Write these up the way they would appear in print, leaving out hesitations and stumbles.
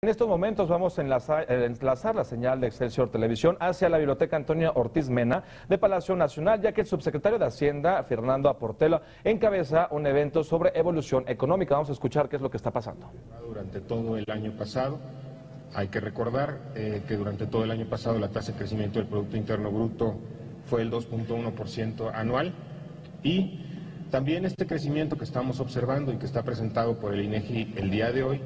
En estos momentos vamos a enlazar la señal de Excelsior Televisión hacia la Biblioteca Antonio Ortiz Mena de Palacio Nacional, ya que el subsecretario de Hacienda, Fernando Aportela, encabeza un evento sobre evolución económica. Vamos a escuchar qué es lo que está pasando. Durante todo el año pasado, hay que recordar que durante todo el año pasado la tasa de crecimiento del Producto Interno Bruto fue el 2.1% anual, y también este crecimiento que estamos observando y que está presentado por el INEGI el día de hoy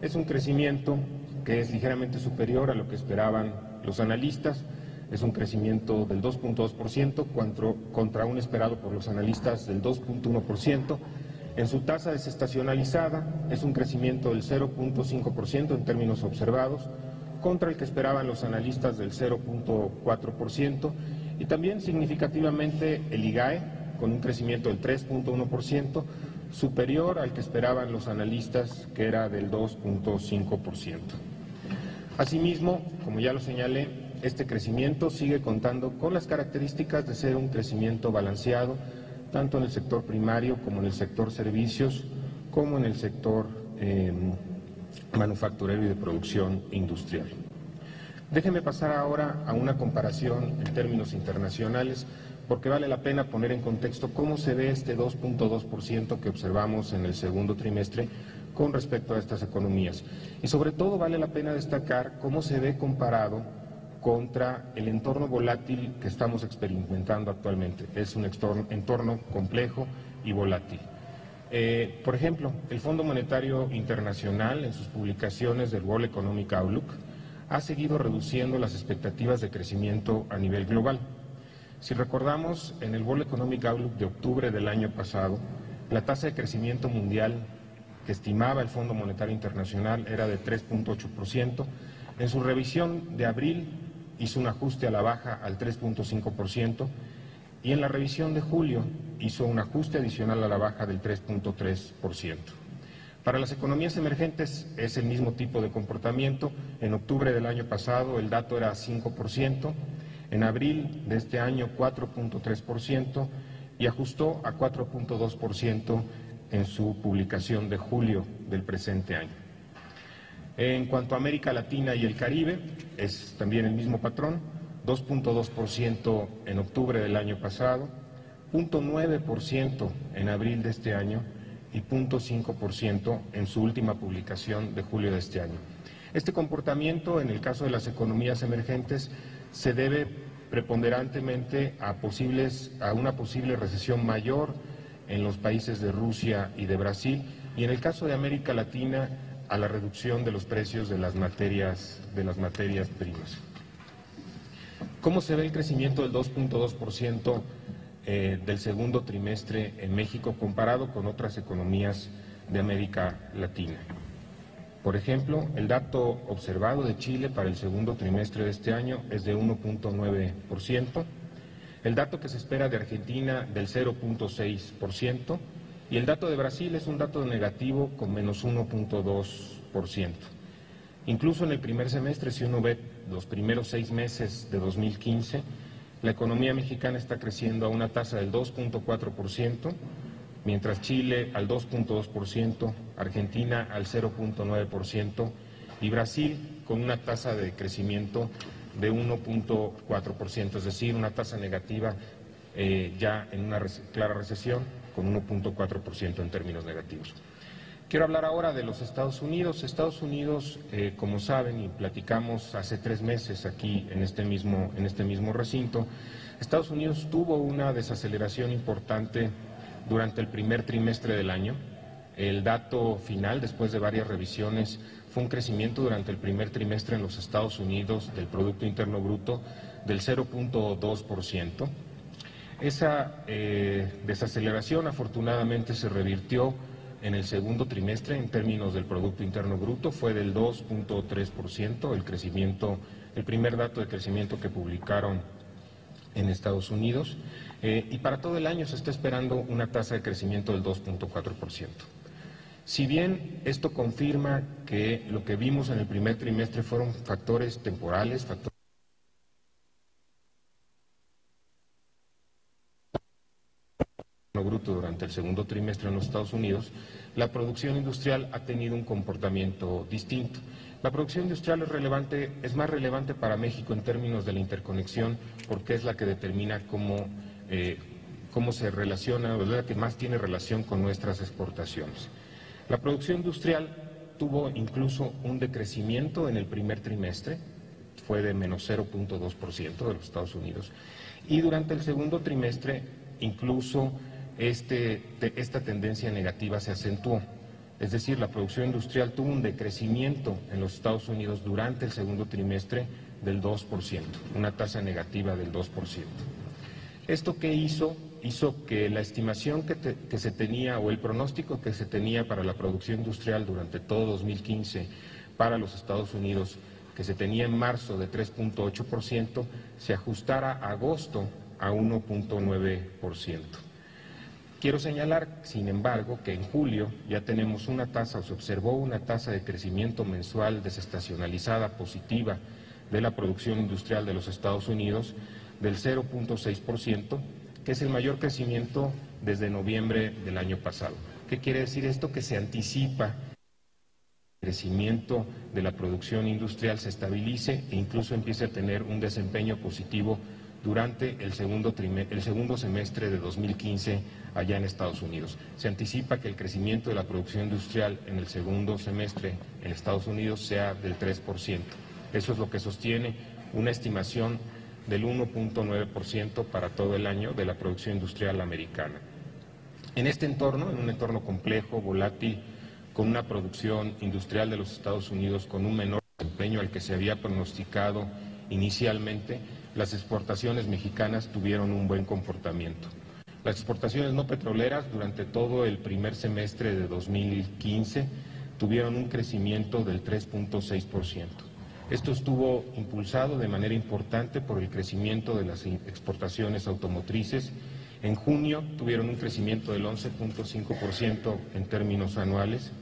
es un crecimiento que es ligeramente superior a lo que esperaban los analistas. Es un crecimiento del 2.2% contra un esperado por los analistas del 2.1%. En su tasa desestacionalizada es un crecimiento del 0.5% en términos observados, contra el que esperaban los analistas del 0.4%, y también significativamente el IGAE con un crecimiento del 3.1%, superior al que esperaban los analistas, que era del 2.5%. Asimismo, como ya lo señalé, este crecimiento sigue contando con las características de ser un crecimiento balanceado, tanto en el sector primario como en el sector servicios, como en el sector manufacturero y de producción industrial. Déjenme pasar ahora a una comparación en términos internacionales, porque vale la pena poner en contexto cómo se ve este 2.2% que observamos en el segundo trimestre con respecto a estas economías. Y sobre todo vale la pena destacar cómo se ve comparado contra el entorno volátil que estamos experimentando actualmente. Es un entorno complejo y volátil. Por ejemplo, el Fondo Monetario Internacional, en sus publicaciones del World Economic Outlook, ha seguido reduciendo las expectativas de crecimiento a nivel global. Si recordamos, en el World Economic Outlook de octubre del año pasado, la tasa de crecimiento mundial que estimaba el Fondo Monetario Internacional era de 3.8%. En su revisión de abril hizo un ajuste a la baja al 3.5%, y en la revisión de julio hizo un ajuste adicional a la baja del 3.3%. Para las economías emergentes es el mismo tipo de comportamiento. En octubre del año pasado el dato era 5%, en abril de este año 4.3%, y ajustó a 4.2% en su publicación de julio del presente año. En cuanto a América Latina y el Caribe, es también el mismo patrón, 2.2% en octubre del año pasado, 0.9% en abril de este año y 0.5% en su última publicación de julio de este año. Este comportamiento, en el caso de las economías emergentes, se debe preponderantemente a una posible recesión mayor en los países de Rusia y de Brasil, y en el caso de América Latina, a la reducción de los precios de las materias primas. ¿Cómo se ve el crecimiento del 2.2% del segundo trimestre en México comparado con otras economías de América Latina? Por ejemplo, el dato observado de Chile para el segundo trimestre de este año es de 1.9%, el dato que se espera de Argentina del 0.6%, y el dato de Brasil es un dato negativo con menos 1.2%. Incluso en el primer semestre, si uno ve los primeros 6 meses de 2015, la economía mexicana está creciendo a una tasa del 2.4%, mientras Chile al 2.2%, Argentina al 0.9% y Brasil con una tasa de crecimiento de 1.4%, es decir, una tasa negativa ya en una clara recesión, con 1.4% en términos negativos. Quiero hablar ahora de los Estados Unidos. Estados Unidos, como saben y platicamos hace 3 meses aquí en este mismo recinto, Estados Unidos tuvo una desaceleración importante durante el primer trimestre del año. El dato final, después de varias revisiones, fue un crecimiento durante el primer trimestre en los Estados Unidos del Producto Interno Bruto del 0.2%. Esa desaceleración afortunadamente se revirtió en el segundo trimestre en términos del Producto Interno Bruto, fue del 2.3% el primer dato de crecimiento que publicaron en Estados Unidos, y para todo el año se está esperando una tasa de crecimiento del 2.4%. Si bien esto confirma que lo que vimos en el primer trimestre fueron factores temporales, Interno Bruto durante el segundo trimestre en los Estados Unidos, la producción industrial ha tenido un comportamiento distinto. La producción industrial es más relevante para México en términos de la interconexión porque es la que determina cómo se relaciona, o es la que más tiene relación con nuestras exportaciones. La producción industrial tuvo incluso un decrecimiento en el primer trimestre, fue de menos 0.2% de los Estados Unidos, y durante el segundo trimestre incluso esta tendencia negativa se acentuó. Es decir, la producción industrial tuvo un decrecimiento en los Estados Unidos durante el segundo trimestre del 2%, una tasa negativa del 2%. ¿Esto qué hizo? Hizo que la estimación que se tenía o el pronóstico que se tenía para la producción industrial durante todo 2015 para los Estados Unidos, que se tenía en marzo de 3.8%, se ajustara a agosto a 1.9%. Quiero señalar, sin embargo, que en julio ya tenemos una tasa, o se observó una tasa de crecimiento mensual desestacionalizada positiva de la producción industrial de los Estados Unidos del 0.6%, que es el mayor crecimiento desde noviembre del año pasado. ¿Qué quiere decir esto? Que se anticipa el crecimiento de la producción industrial se estabilice e incluso empiece a tener un desempeño positivo durante el segundo semestre de 2015 allá en Estados Unidos. Se anticipa que el crecimiento de la producción industrial en el segundo semestre en Estados Unidos sea del 3%. Eso es lo que sostiene una estimación del 1.9% para todo el año de la producción industrial americana. En este entorno, en un entorno complejo, volátil, con una producción industrial de los Estados Unidos con un menor desempeño al que se había pronosticado inicialmente, las exportaciones mexicanas tuvieron un buen comportamiento. Las exportaciones no petroleras durante todo el primer semestre de 2015 tuvieron un crecimiento del 3.6%. Esto estuvo impulsado de manera importante por el crecimiento de las exportaciones automotrices. En junio tuvieron un crecimiento del 11.5% en términos anuales.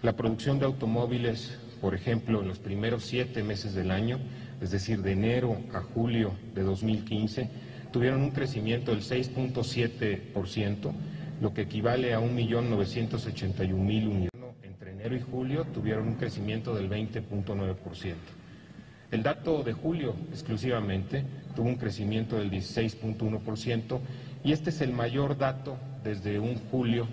La producción de automóviles, por ejemplo, en los primeros 7 meses del año, es decir, de enero a julio de 2015, tuvieron un crecimiento del 6.7%, lo que equivale a 1.981.000 unidades. Entre enero y julio tuvieron un crecimiento del 20.9%. El dato de julio exclusivamente tuvo un crecimiento del 16.1% y este es el mayor dato desde un julio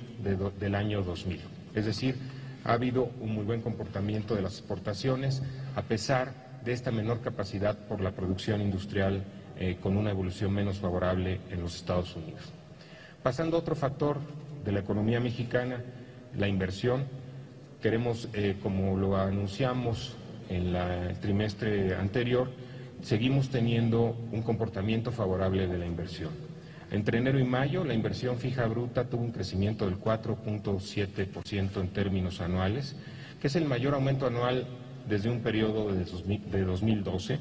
del año 2000. Es decir, ha habido un muy buen comportamiento de las exportaciones a pesar de esta menor capacidad por la producción industrial con una evolución menos favorable en los Estados Unidos. Pasando a otro factor de la economía mexicana, la inversión. Queremos, como lo anunciamos en el trimestre anterior, seguimos teniendo un comportamiento favorable de la inversión. Entre enero y mayo, la inversión fija bruta tuvo un crecimiento del 4.7% en términos anuales, que es el mayor aumento anual desde un periodo de 2012.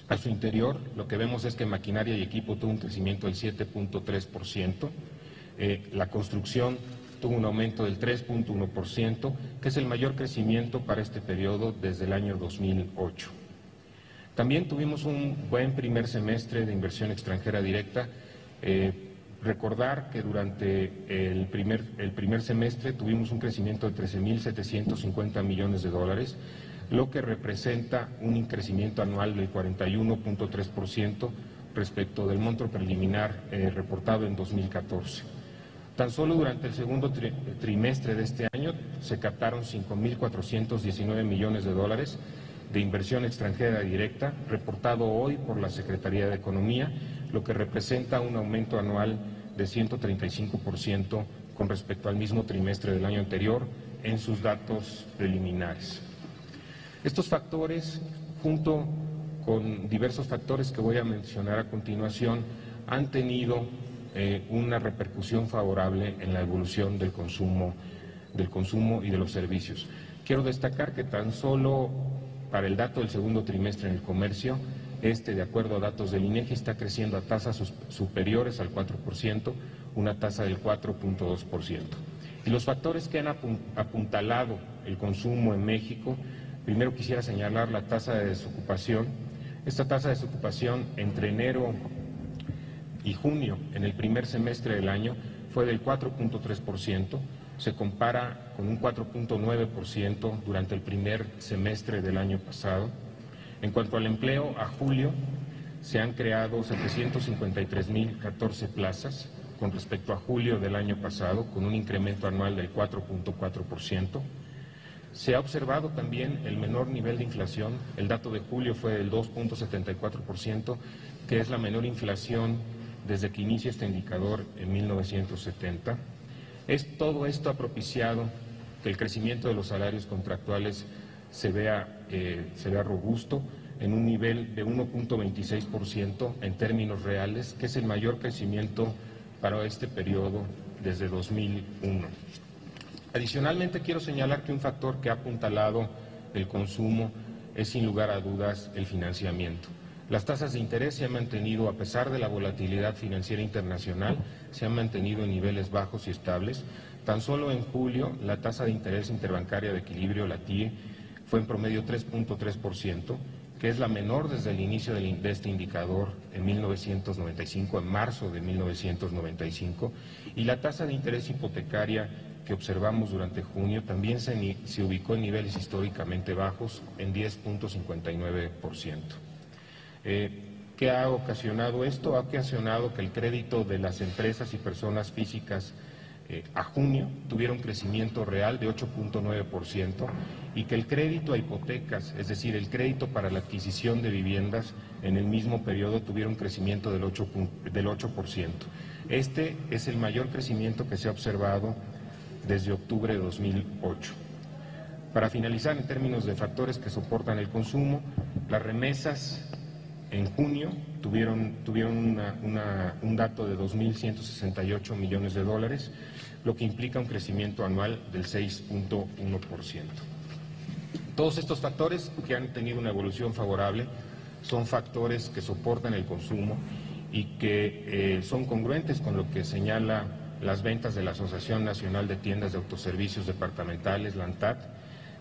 A su interior, lo que vemos es que maquinaria y equipo tuvo un crecimiento del 7.3%, la construcción tuvo un aumento del 3.1%, que es el mayor crecimiento para este periodo desde el año 2008. También tuvimos un buen primer semestre de inversión extranjera directa. Recordar que durante el primer semestre tuvimos un crecimiento de 13.750 millones de dólares, lo que representa un crecimiento anual del 41.3% respecto del monto preliminar reportado en 2014. Tan solo durante el segundo trimestre de este año se captaron 5.419 millones de dólares de inversión extranjera directa, reportado hoy por la Secretaría de Economía, lo que representa un aumento anual de 135% con respecto al mismo trimestre del año anterior en sus datos preliminares. Estos factores, junto con diversos factores que voy a mencionar a continuación, han tenido una repercusión favorable en la evolución del consumo y de los servicios. Quiero destacar que tan solo para el dato del segundo trimestre en el comercio, de acuerdo a datos del INEGI, está creciendo a tasas superiores al 4%, una tasa del 4.2%. Y los factores que han apuntalado el consumo en México, primero quisiera señalar la tasa de desocupación. Esta tasa de desocupación entre enero y junio, en el primer semestre del año, fue del 4.3%, se compara con un 4.9% durante el primer semestre del año pasado. En cuanto al empleo, a julio se han creado 753.014 plazas con respecto a julio del año pasado, con un incremento anual del 4.4%. Se ha observado también el menor nivel de inflación. El dato de julio fue del 2.74%, que es la menor inflación desde que inicia este indicador en 1970. Todo esto ha propiciado que el crecimiento de los salarios contractuales se vea robusto en un nivel de 1.26% en términos reales, que es el mayor crecimiento para este periodo desde 2001. Adicionalmente, quiero señalar que un factor que ha apuntalado el consumo es, sin lugar a dudas, el financiamiento. Las tasas de interés se han mantenido, a pesar de la volatilidad financiera internacional, se han mantenido en niveles bajos y estables. Tan solo en julio, la tasa de interés interbancaria de equilibrio, la TIE, fue en promedio 3.3%, que es la menor desde el inicio de este indicador en 1995, en marzo de 1995, y la tasa de interés hipotecaria que observamos durante junio también se ubicó en niveles históricamente bajos, en 10.59%. ¿Qué ha ocasionado esto? Ha ocasionado que el crédito de las empresas y personas físicas a junio tuviera un crecimiento real de 8.9% y que el crédito a hipotecas, es decir, el crédito para la adquisición de viviendas en el mismo periodo tuviera un crecimiento del 8%. Este es el mayor crecimiento que se ha observado desde octubre de 2008. Para finalizar, en términos de factores que soportan el consumo, las remesas en junio tuvieron un dato de 2.168 millones de dólares, lo que implica un crecimiento anual del 6.1%. Todos estos factores que han tenido una evolución favorable son factores que soportan el consumo y que son congruentes con lo que señala las ventas de la Asociación Nacional de Tiendas de Autoservicios Departamentales, la ANTAD,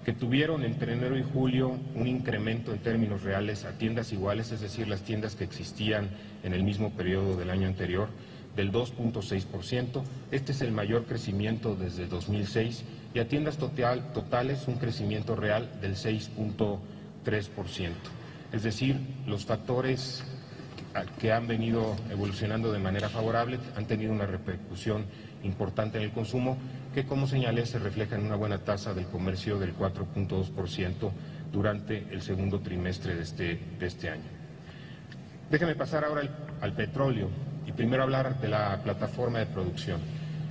que tuvieron entre enero y julio un incremento en términos reales a tiendas iguales, es decir, las tiendas que existían en el mismo periodo del año anterior, del 2.6%. Este es el mayor crecimiento desde 2006, y a tiendas totales un crecimiento real del 6.3%. Es decir, los factores que han venido evolucionando de manera favorable han tenido una repercusión importante en el consumo, que, como señalé, se refleja en una buena tasa del comercio del 4.2% durante el segundo trimestre de este año. Déjeme pasar ahora al petróleo y primero hablar de la plataforma de producción.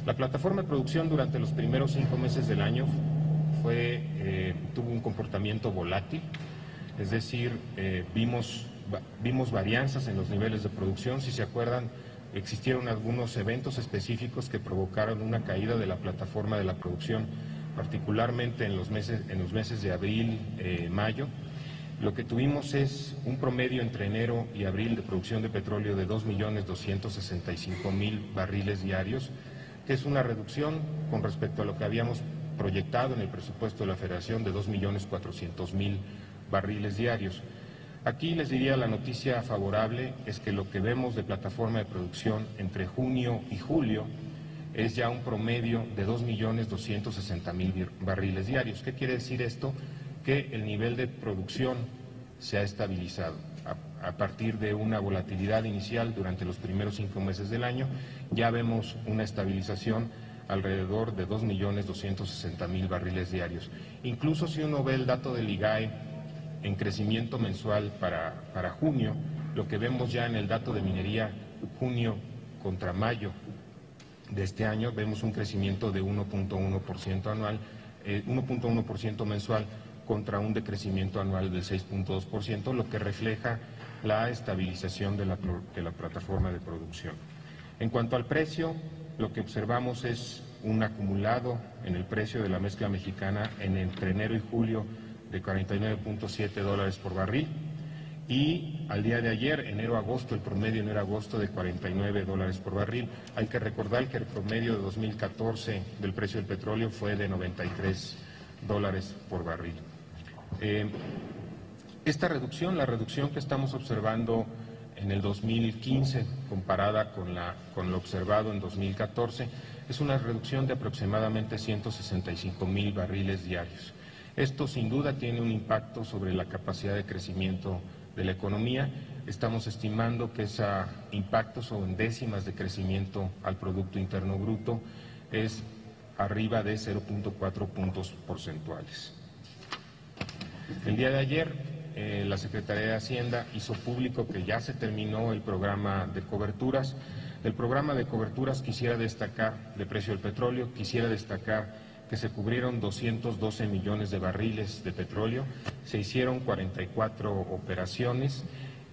La plataforma de producción durante los primeros 5 meses del año tuvo un comportamiento volátil, es decir, vimos varianzas en los niveles de producción. Si se acuerdan, existieron algunos eventos específicos que provocaron una caída de la plataforma de la producción, particularmente en los meses de abril, mayo. Lo que tuvimos es un promedio entre enero y abril de producción de petróleo de 2.265.000 barriles diarios, que es una reducción con respecto a lo que habíamos proyectado en el presupuesto de la Federación de 2.400.000 barriles diarios. Aquí les diría, la noticia favorable es que lo que vemos de plataforma de producción entre junio y julio es ya un promedio de 2.260.000 barriles diarios. ¿Qué quiere decir esto? Que el nivel de producción se ha estabilizado. A partir de una volatilidad inicial durante los primeros 5 meses del año, ya vemos una estabilización alrededor de 2.260.000 barriles diarios. Incluso si uno ve el dato del IGAE en crecimiento mensual para junio, lo que vemos ya en el dato de minería junio contra mayo de este año, vemos un crecimiento de 1.1% anual, 1.1% mensual contra un decrecimiento anual del 6.2%, lo que refleja la estabilización de la plataforma de producción. En cuanto al precio, lo que observamos es un acumulado en el precio de la mezcla mexicana entre enero y julio de 49.7 dólares por barril, y al día de ayer, enero-agosto, el promedio enero-agosto de 49 dólares por barril. Hay que recordar que el promedio de 2014 del precio del petróleo fue de 93 dólares por barril. Esta reducción, la reducción que estamos observando en el 2015 comparada con lo observado en 2014, es una reducción de aproximadamente 165,000 barriles diarios. Esto sin duda tiene un impacto sobre la capacidad de crecimiento de la economía. Estamos estimando que ese impacto son décimas de crecimiento al Producto Interno Bruto, es arriba de 0.4 puntos porcentuales. El día de ayer, la Secretaría de Hacienda hizo público que ya se terminó el programa de coberturas. Del programa de coberturas quisiera destacar, de precio del petróleo, quisiera destacar que se cubrieron 212 millones de barriles de petróleo, se hicieron 44 operaciones,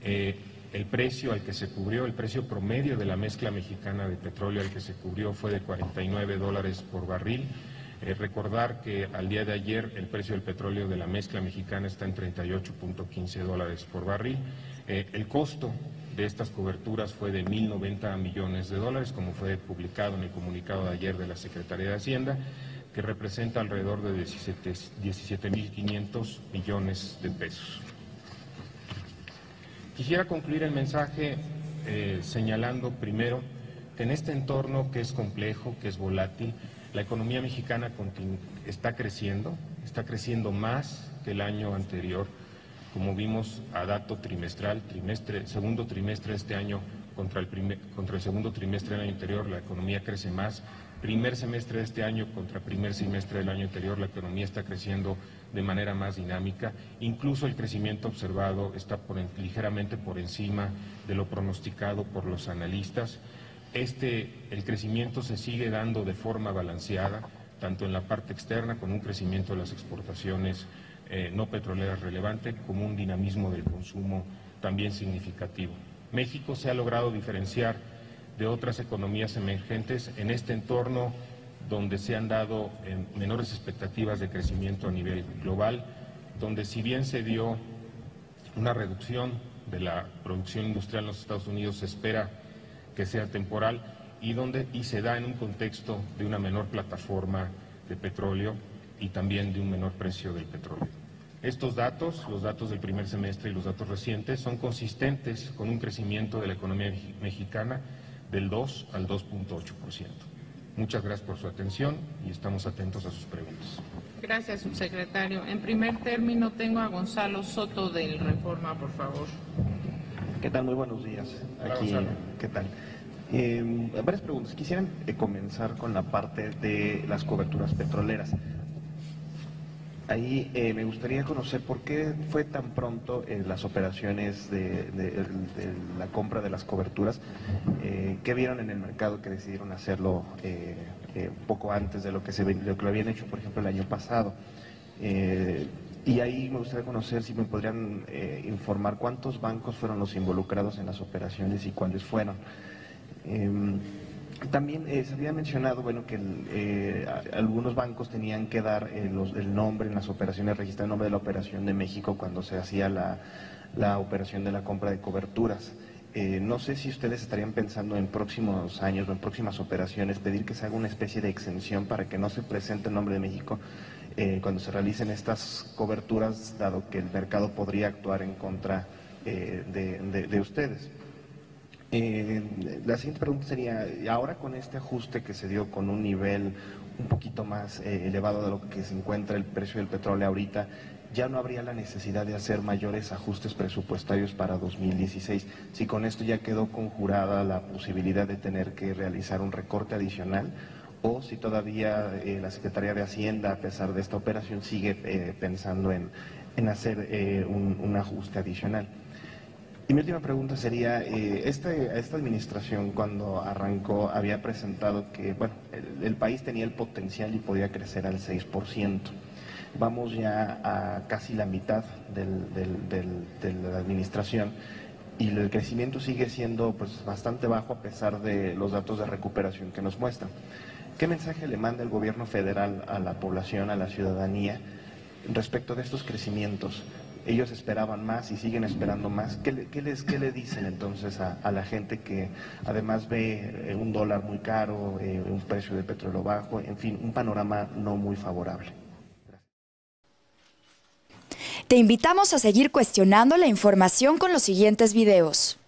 el precio al que se cubrió, el precio promedio de la mezcla mexicana de petróleo al que se cubrió fue de $49 por barril. Recordar que al día de ayer el precio del petróleo de la mezcla mexicana está en $38.15 por barril. El costo de estas coberturas fue de $1.090 millones, como fue publicado en el comunicado de ayer de la Secretaría de Hacienda, que representa alrededor de 17.500 millones de pesos. Quisiera concluir el mensaje señalando primero que en este entorno que es complejo, que es volátil, la economía mexicana está creciendo más que el año anterior, como vimos a dato trimestral, segundo trimestre de este año contra el segundo trimestre del año anterior, la economía crece más. Primer semestre de este año contra primer semestre del año anterior, la economía está creciendo de manera más dinámica. Incluso el crecimiento observado está ligeramente por encima de lo pronosticado por los analistas. El crecimiento se sigue dando de forma balanceada, tanto en la parte externa, con un crecimiento de las exportaciones no petroleras relevante, como un dinamismo del consumo también significativo. México se ha logrado diferenciar de otras economías emergentes en este entorno donde se han dado menores expectativas de crecimiento a nivel global, donde si bien se dio una reducción de la producción industrial en los Estados Unidos, se espera que sea temporal y se da en un contexto de una menor plataforma de petróleo y también de un menor precio del petróleo. Estos datos, los datos del primer semestre y los datos recientes, son consistentes con un crecimiento de la economía mexicana del 2 al 2.8%. Muchas gracias por su atención y estamos atentos a sus preguntas. Gracias, subsecretario. En primer término tengo a Gonzalo Soto del Reforma, por favor. ¿Qué tal? Muy buenos días. Aquí, ¿qué tal? Varias preguntas. Quisiera comenzar con la parte de las coberturas petroleras. Ahí me gustaría conocer por qué fue tan pronto las operaciones de la compra de las coberturas. ¿Qué vieron en el mercado que decidieron hacerlo poco antes de lo que lo habían hecho, por ejemplo, el año pasado? Y ahí me gustaría conocer si me podrían informar cuántos bancos fueron los involucrados en las operaciones y cuáles fueron. También se había mencionado, bueno, que algunos bancos tenían que dar el nombre en las operaciones, registrar el nombre de la operación de México cuando se hacía la operación de la compra de coberturas. No sé si ustedes estarían pensando en próximos años o en próximas operaciones pedir que se haga una especie de exención para que no se presente el nombre de México cuando se realicen estas coberturas, dado que el mercado podría actuar en contra de ustedes. La siguiente pregunta sería, ahora con este ajuste que se dio con un nivel un poquito más elevado de lo que se encuentra el precio del petróleo ahorita, ya no habría la necesidad de hacer mayores ajustes presupuestarios para 2016. Si con esto ya quedó conjurada la posibilidad de tener que realizar un recorte adicional, o si todavía la Secretaría de Hacienda, a pesar de esta operación, sigue pensando en hacer un ajuste adicional. Y mi última pregunta sería, esta administración cuando arrancó había presentado que bueno, el país tenía el potencial y podía crecer al 6%. Vamos ya a casi la mitad de la administración y el crecimiento sigue siendo pues, bastante bajo a pesar de los datos de recuperación que nos muestran. ¿Qué mensaje le manda el gobierno federal a la población, a la ciudadanía, respecto de estos crecimientos? Ellos esperaban más y siguen esperando más. ¿Qué le dicen entonces a la gente que además ve un dólar muy caro, un precio de petróleo bajo, en fin, un panorama no muy favorable? Te invitamos a seguir cuestionando la información con los siguientes videos.